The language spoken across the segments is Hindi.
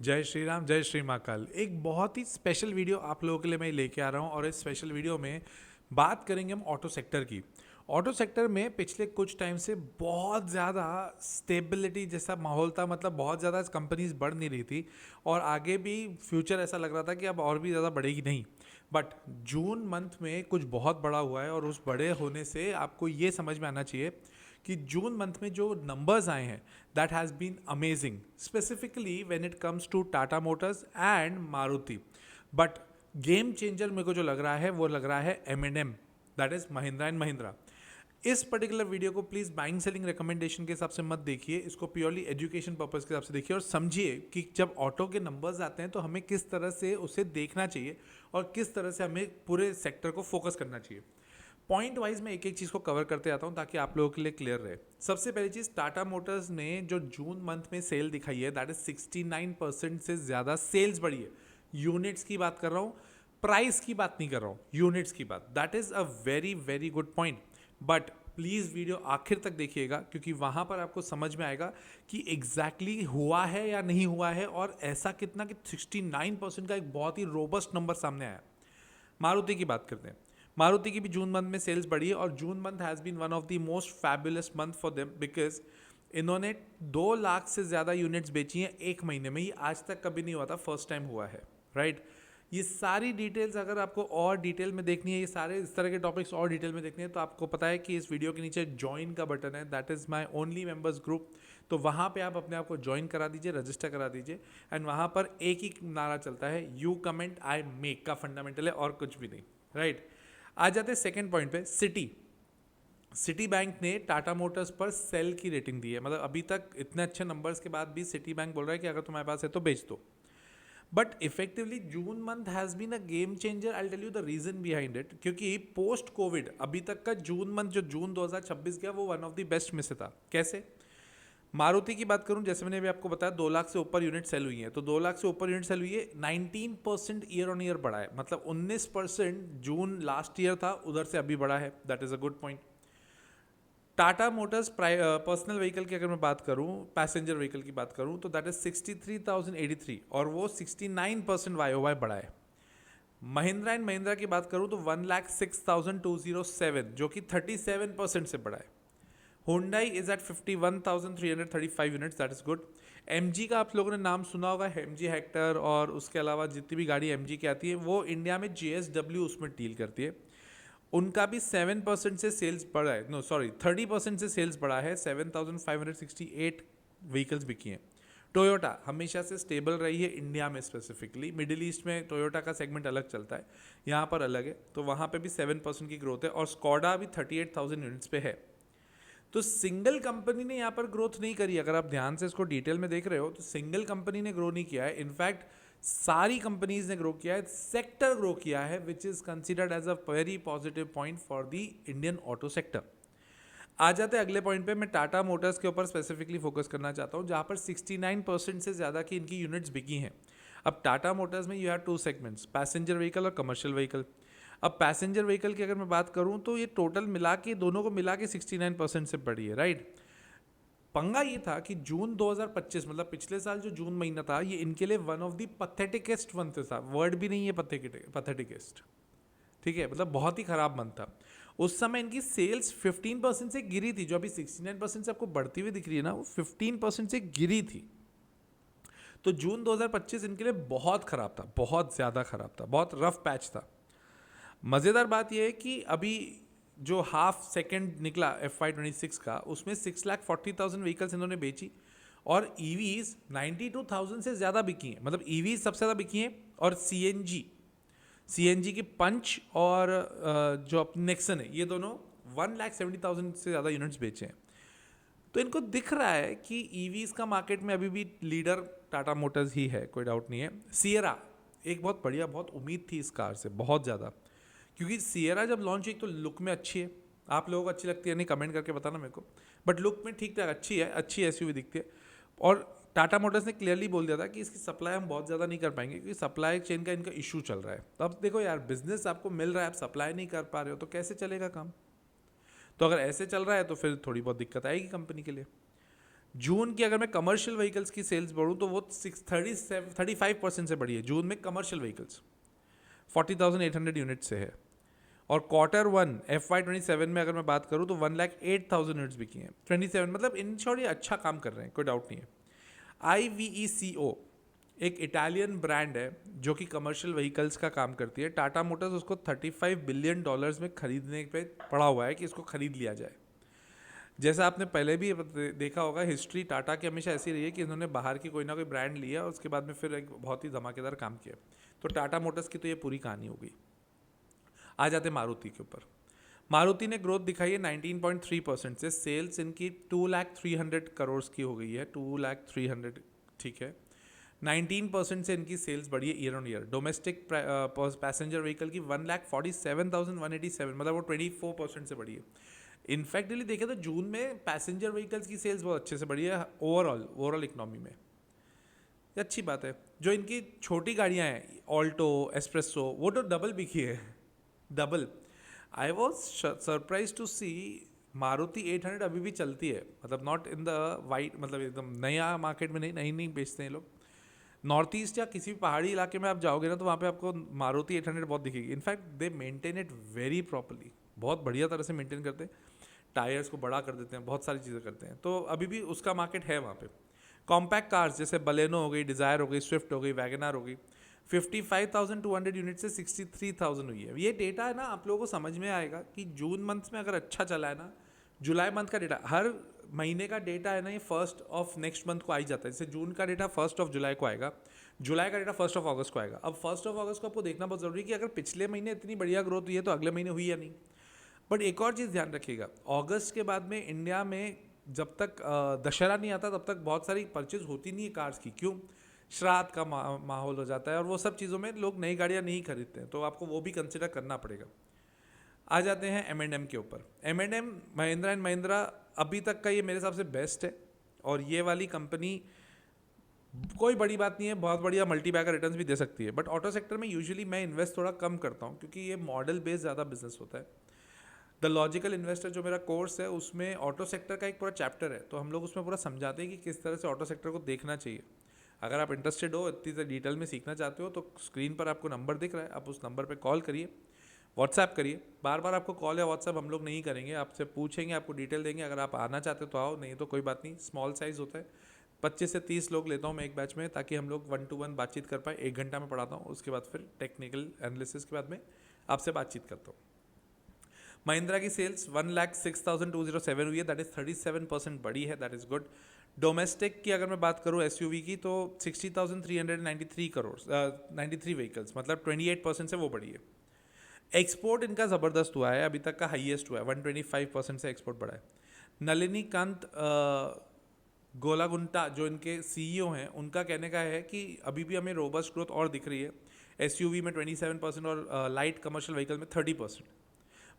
जय श्री राम, जय श्री महाकाल। एक बहुत ही स्पेशल वीडियो आप लोगों के लिए मैं लेके आ रहा हूँ और इस स्पेशल वीडियो में बात करेंगे हम ऑटो सेक्टर की। ऑटो सेक्टर में पिछले कुछ टाइम से बहुत ज़्यादा स्टेबिलिटी जैसा माहौल था, मतलब बहुत ज़्यादा कंपनीज बढ़ नहीं रही थी और आगे भी फ्यूचर ऐसा लग रहा था कि अब और भी ज़्यादा बढ़ेगी नहीं। बट जून मंथ में कुछ बहुत बड़ा हुआ है और उस बड़े होने से आपको ये समझ में आना चाहिए कि जून मंथ में जो नंबर्स आए हैं that has been amazing, specifically when it comes to Tata Motors and Maruti. But game changer मेरे को जो लग रहा है वो लग रहा है M&M, that is Mahindra and Mahindra. इस पर्टिकुलर वीडियो को प्लीज़ बाइंग सेलिंग रिकमेंडेशन के हिसाब से मत देखिए, इसको प्योरली एजुकेशन पर्पज़ के हिसाब से देखिए और समझिए कि जब ऑटो के नंबर्स आते हैं तो हमें किस तरह से उसे देखना चाहिए और किस तरह से हमें पूरे सेक्टर को फोकस करना चाहिए। पॉइंट वाइज मैं एक एक चीज़ को कवर करते आता हूँ ताकि आप लोगों के लिए क्लियर रहे। सबसे पहली चीज़, टाटा मोटर्स ने जो जून मंथ में सेल दिखाई है दैट इज 69% से ज़्यादा सेल्स बढ़ी है। यूनिट्स की बात कर रहा हूँ, प्राइस की बात नहीं कर रहा हूँ, यूनिट्स की बात। That is a very very good point. But please video आखिर तक देखिएगा क्योंकि वहाँ पर आपको समझ में आएगा कि एग्जैक्टली हुआ है या नहीं हुआ है और ऐसा कितना कि 69% का एक बहुत ही रोबस्ट नंबर सामने आया। मारुति की बात करते हैं। मारुति की भी जून मंथ में सेल्स बढ़ी है और June month has been one of the most fabulous month for them because इन्होंने 2 लाख से ज़्यादा यूनिट्स बेची हैं एक महीने में। ये आज तक कभी नहीं हुआ था, फर्स्ट टाइम हुआ है, राइट। ये सारी डिटेल्स अगर आपको और डिटेल में देखनी है, ये सारे इस तरह के टॉपिक्स और डिटेल में देखने हैं तो आपको पता है कि इस वीडियो के नीचे ज्वाइन का बटन है, that is my only members group. तो वहाँ पे आप अपने आप को ज्वाइन करा दीजिए, रजिस्टर करा दीजिए एंड वहाँ पर एक ही नारा चलता है, यू कमेंट आई मेक का फंडामेंटल है और कुछ भी नहीं, राइट। आ जाते हैं सेकंड पॉइंट पे। सिटी बैंक ने टाटा मोटर्स पर सेल की रेटिंग दी है, मतलब अभी तक इतने अच्छे नंबर्स के बाद भी सिटी बैंक बोल रहा है कि अगर तुम्हारे पास है तो बेच दो। But effectively June month has been a game changer. I tell you the reason behind it, क्योंकि पोस्ट कोविड अभी तक का जून मंथ जो जून 2026 गया वो वन ऑफ द बेस्ट में से था। कैसे? मारुति की बात करूं, जैसे मैंने अभी आपको बताया 2 लाख से ऊपर यूनिट सेल हुई है, तो 2 लाख से ऊपर यूनिट सेल हुई है, 19% ईयर ऑन ईयर बढ़ा है, मतलब 19% जून लास्ट ईयर था उधर से अभी बढ़ा है। That is a good point. Tata Motors personal vehicle की अगर मैं बात करूं, पैसेंजर व्हीकल की बात करूं तो दैट इज 63,083 और वो 69% YOY बढ़ा है। महिंद्रा एंड महिंद्रा की बात करूं तो 1,06,207 जो कि 37% से बढ़ा है। Hyundai is at 51,335 units, that is good. MG का आप लोगों ने नाम सुना होगा, MG हेक्टर, और उसके अलावा जितनी भी गाड़ी MG की आती है वो इंडिया में JSW उसमें डील करती है। उनका भी 7% से सेल्स बढ़ा है, नो सॉरी 30% से सेल्स बढ़ा है, 7,568 व्हीकल्स बिकी हैं। टोयोटा हमेशा से स्टेबल रही है इंडिया में, स्पेसिफिकली मिडिल ईस्ट में टोयोटा का सेगमेंट अलग चलता है, यहाँ पर अलग है, तो वहाँ पे भी 7% की ग्रोथ है और स्कॉडा भी 38,000 यूनिट्स पे है। तो सिंगल कंपनी ने यहाँ पर ग्रोथ नहीं करी, अगर आप ध्यान से इसको डिटेल में देख रहे हो तो सिंगल कंपनी ने ग्रो नहीं किया है, इनफैक्ट सारी कंपनीज ने ग्रो किया है, सेक्टर ग्रो किया है, which is considered as a very positive point for the Indian auto sector. आ जाते हैं अगले पॉइंट पे। मैं टाटा मोटर्स के ऊपर स्पेसिफिकली फोकस करना चाहता हूँ जहाँ पर 69% से ज़्यादा की इनकी यूनिट्स बिकी हैं। अब टाटा मोटर्स में you have 2 segments, passenger vehicle और कमर्शियल व्हीकल। अब पैसेंजर व्हीकल की अगर मैं बात करूं तो ये टोटल मिला के, दोनों को मिला के 69% से बढ़ी है, राइट। पंगा ये था कि जून 2025 मतलब पिछले साल जो जून महीना था ये इनके लिए वन ऑफ द पथेटिकेस्ट मंथ था, वर्ड भी नहीं है पथेटिकेस्ट, ठीक है, मतलब बहुत ही खराब मंथ था। उस समय इनकी सेल्स 15% से गिरी थी, जो अभी 69% से आपको बढ़ती हुई दिख रही है ना, वो 15% से गिरी थी। तो जून 2025 इनके लिए बहुत खराब था, बहुत ज़्यादा खराब था, बहुत रफ पैच था। मज़ेदार बात यह है कि अभी जो हाफ सेकेंड निकला FY26 का, उसमें 6,40,000 व्हीकल्स इन्होंने बेची और EVs 92,000 से ज़्यादा बिकी हैं, मतलब EVs सबसे ज़्यादा बिकी हैं और CNG की पंच और जो अपनी नेक्सन है, ये दोनों 1,70,000 से ज़्यादा यूनिट्स बेचे हैं। तो इनको दिख रहा है कि EVs का मार्केट में अभी भी लीडर टाटा मोटर्स ही है, कोई डाउट नहीं है। सियरा एक बहुत बढ़िया, बहुत उम्मीद थी इस कार से, बहुत ज़्यादा, क्योंकि सियरा जब लॉन्च हुई तो लुक में अच्छी है, आप लोगों को अच्छी लगती है नहीं कमेंट करके बताना मेरे को, बट लुक में ठीक ठाक अच्छी है, अच्छी SUV दिखती है। और टाटा मोटर्स ने क्लियरली बोल दिया था कि इसकी सप्लाई हम बहुत ज़्यादा नहीं कर पाएंगे क्योंकि सप्लाई चेन का इनका इशू चल रहा है। तो अब देखो यार, बिजनेस आपको मिल रहा है, आप सप्लाई नहीं कर पा रहे हो तो कैसे चलेगा काम? तो अगर ऐसे चल रहा है तो फिर थोड़ी बहुत दिक्कत आएगी कंपनी के लिए। जून की अगर मैं कमर्शियल व्हीकल्स की सेल्स बढ़ूँ तो वो 35% से बढ़ी है जून में कमर्शियल व्हीकल्स, 40,800 यूनिट से है। और Q1 FY27 में अगर मैं बात करूँ तो 1,08,000 यूनिट्स बिकी हैं। 27 मतलब इन शॉर्ट ये अच्छा काम कर रहे हैं, कोई डाउट नहीं है। IVECO एक इटालियन ब्रांड है जो कि कमर्शियल व्हीकल्स का काम करती है। टाटा मोटर्स उसको $35 बिलियन में खरीदने पे पड़ा हुआ है कि इसको खरीद लिया जाए। जैसा आपने पहले भी देखा होगा, हिस्ट्री टाटा की हमेशा ऐसी रही है कि इन्होंने बाहर की कोई ना कोई ब्रांड लिया और उसके बाद में फिर एक बहुत ही धमाकेदार काम किया। तो टाटा मोटर्स की तो ये पूरी कहानी हो गई। आ जाते मारुति के ऊपर। मारुति ने ग्रोथ दिखाई है 19.3% से। सेल्स इनकी 2,300 करोड़ की हो गई है, 2,300, ठीक है। 19% से इनकी सेल्स बढ़ी है year on year. Domestic passenger vehicle की 1,47,187, मतलब वो 24% से बढ़ी है। इनफैक्टली देखें तो जून में पैसेंजर व्हीकल्स की सेल्स बहुत अच्छे से बढ़ी है ओवरऑल इकोनॉमी में। ये अच्छी बात है। जो इनकी छोटी गाड़ियाँ हैं ऑल्टो, एस्प्रेसो, वो तो डबल बिकी है, double. I was surprise to see Maruti 800 अभी भी चलती है, मतलब नॉट इन द वाइट, मतलब एकदम नया मार्केट में नहीं बेचते हैं लोग। नॉर्थ ईस्ट या किसी भी पहाड़ी इलाके में आप जाओगे ना तो वहाँ पे आपको मारुति 800 बहुत दिखेगी। In fact they maintain it very properly, बहुत बढ़िया तरह से मेंटेन करते हैं। टायर्स को बड़ा कर देते हैं, बहुत सारी चीज़ें करते हैं, तो अभी भी उसका मार्केट है वहाँ पे। कॉम्पैक्ट कार्स जैसे बलेनो हो गई, डिज़ायर हो गई, स्विफ्ट हो गई, वैगनार हो गई, 55,200 यूनिट से 63,000 हुई है। ये डेटा है ना, आप लोगों को समझ में आएगा कि जून मंथ में अगर अच्छा चला है ना, जुलाई मंथ का डेटा, हर महीने का डेटा है ना, ये 1 नेक्स्ट मंथ को आ ही जाता है। जैसे जून का डेटा 1 जुलाई को आएगा, जुलाई का डेटा 1 अगस्त को आएगा। अब 1 अगस्त को आपको देखना बहुत जरूरी है कि अगर पिछले महीने इतनी बढ़िया ग्रोथ हुई है तो अगले महीने हुई या नहीं। बट एक और चीज़ ध्यान रखिएगा, अगस्त के बाद में इंडिया में जब तक दशहरा नहीं आता तब तक बहुत सारी परचेज होती नहीं है कार्स की। क्यों? श्राद्ध का माहौल हो जाता है और वो सब चीज़ों में लोग नई गाड़ियाँ नहीं खरीदते हैं, तो आपको वो भी कंसिडर करना पड़ेगा। आ जाते हैं M&M के ऊपर। M&M, महिंद्रा एंड महिंद्रा, अभी तक का ये मेरे हिसाब से बेस्ट है। और ये वाली कंपनी कोई बड़ी बात नहीं है, बहुत बढ़िया मल्टी बैगर रिटर्न्स भी दे सकती है। बट ऑटो सेक्टर में यूजुअली मैं इन्वेस्ट थोड़ा कम करता हूँ क्योंकि ये मॉडल बेस्ड ज़्यादा बिजनेस होता है। द लॉजिकल इन्वेस्टर जो मेरा कोर्स है उसमें ऑटो सेक्टर का एक पूरा चैप्टर है, तो हम लोग उसमें पूरा समझाते हैं कि किस तरह से ऑटो सेक्टर को देखना चाहिए। अगर आप इंटरेस्टेड हो, इतनी से डिटेल में सीखना चाहते हो, तो स्क्रीन पर आपको नंबर दिख रहा है, आप उस नंबर पर कॉल करिए, व्हाट्सएप करिए। बार बार आपको कॉल या व्हाट्सएप हम लोग नहीं करेंगे, आपसे पूछेंगे, आपको डिटेल देंगे। अगर आप आना चाहते हो तो आओ, नहीं तो कोई बात नहीं। स्मॉल साइज़ होता है, 25 से 30 लोग लेता हूँ मैं एक बैच में, ताकि हम लोग 1 to 1 बातचीत कर पाए। 1 घंटा में पढ़ाता हूँ, उसके बाद फिर टेक्निकल एनालिसिस के बाद में आपसे बातचीत करता हूँ। महिंद्रा की सेल्स 1,06,207 हुई है, दैट इज़ 37% बढ़ी है, दैट इज़ गुड। डोमेस्टिक की अगर मैं बात करूँ SUV की, तो 60,393 करोड़ 93 व्हीकल्स, मतलब 28% से वो बढ़ी है। एक्सपोर्ट इनका ज़बरदस्त हुआ है, अभी तक का हाईएस्ट हुआ है, 125% से एक्सपोर्ट बढ़ा है। नलिनी कांत गोलागुंटा जो इनके CEO हैं, उनका कहने का है कि अभी भी हमें रोबस्ट ग्रोथ और दिख रही है। SUV में 27% और लाइट कमर्शियल व्हीकल में 30%।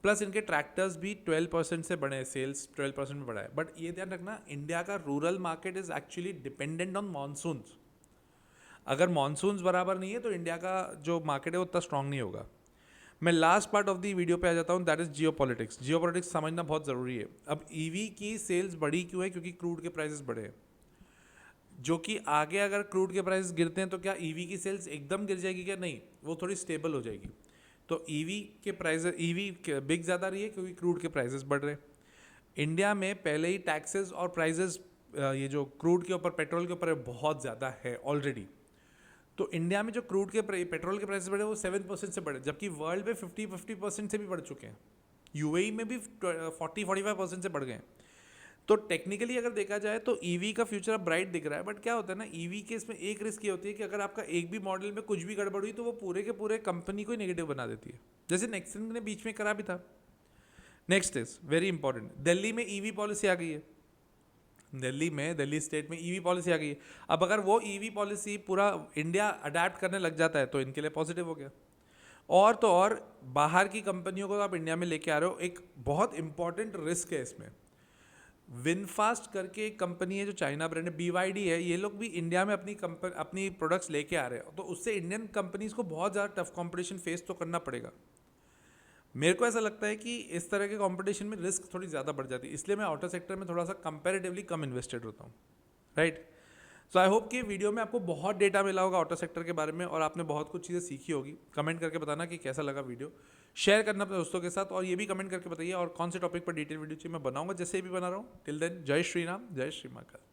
प्लस इनके ट्रैक्टर्स भी 12% से बढ़े, सेल्स 12% में बढ़ा है। बट ये ध्यान रखना, इंडिया का rural market is actually dependent on monsoons. अगर मानसून्स बराबर नहीं है तो इंडिया का जो मार्केट है वो उतना स्ट्रांग नहीं होगा। मैं last part of the video पे आ जाता हूँ, दैट इज जियोपॉलिटिक्स। जियोपॉलिटिक्स समझना बहुत ज़रूरी है। अब EV की सेल्स बढ़ी क्यों है? क्योंकि क्रूड के प्राइसेस बढ़े हैं, जो कि आगे अगर क्रूड के प्राइसेस गिरते हैं तो क्या EV की सेल्स एकदम गिर जाएगी? क्या नहीं, वो थोड़ी स्टेबल हो जाएगी। तो EV के प्राइस, EV बिक ज़्यादा रही है क्योंकि क्रूड के प्राइसेस बढ़ रहे हैं। इंडिया में पहले ही टैक्सेस और प्राइसेस, ये जो क्रूड के ऊपर, पेट्रोल के ऊपर बहुत ज़्यादा है ऑलरेडी। तो इंडिया में जो क्रूड के पेट्रोल के प्राइसेस बढ़े वो 7% से बढ़े, जबकि वर्ल्ड में 50% से भी बढ़ चुके हैं। UAE में भी 40-45% से बढ़ गए हैं। तो टेक्निकली अगर देखा जाए तो EV का फ्यूचर अब ब्राइट दिख रहा है। बट क्या होता है ना, EV के इसमें एक रिस्क ये होती है कि अगर आपका एक भी मॉडल में कुछ भी गड़बड़ हुई तो वो पूरे के पूरे कंपनी को ही नेगेटिव बना देती है, जैसे नेक्सन ने बीच में करा भी था। Next is very important, Delhi में EV पॉलिसी आ गई है। दिल्ली स्टेट में EV पॉलिसी आ गई है। अब अगर वो EV पॉलिसी पूरा इंडिया अडेप्ट करने लग जाता है तो इनके लिए पॉजिटिव हो गया। और तो और बाहर की कंपनियों को आप इंडिया में लेके आ रहे हो, एक बहुत इंपॉर्टेंट रिस्क है इसमें। विनफास्ट करके एक कंपनी है जो चाइना ब्रांड है, BYD है, ये लोग भी इंडिया में अपनी प्रोडक्ट्स लेके आ रहे हैं, तो उससे इंडियन कंपनीज को बहुत ज़्यादा टफ कंपटीशन फेस तो करना पड़ेगा। मेरे को ऐसा लगता है कि इस तरह के कंपटीशन में रिस्क थोड़ी ज़्यादा बढ़ जाती है, इसलिए मैं ऑटो सेक्टर में थोड़ा सा कंपैरेटिवली कम इन्वेस्टेड होता हूँ, राइट। सो आई होप कि वीडियो में आपको बहुत डेटा मिला होगा ऑटो सेक्टर के बारे में और आपने बहुत कुछ चीज़ें सीखी होगी। कमेंट करके बताना कि कैसा लगा वीडियो, शेयर करना अपने दोस्तों के साथ, और ये भी कमेंट करके बताइए और कौन से टॉपिक पर डिटेल वीडियो चाहिए मैं बनाऊंगा, जैसे भी बना रहा हूँ। टिल देन, जय श्री राम, जय श्री महाकाल।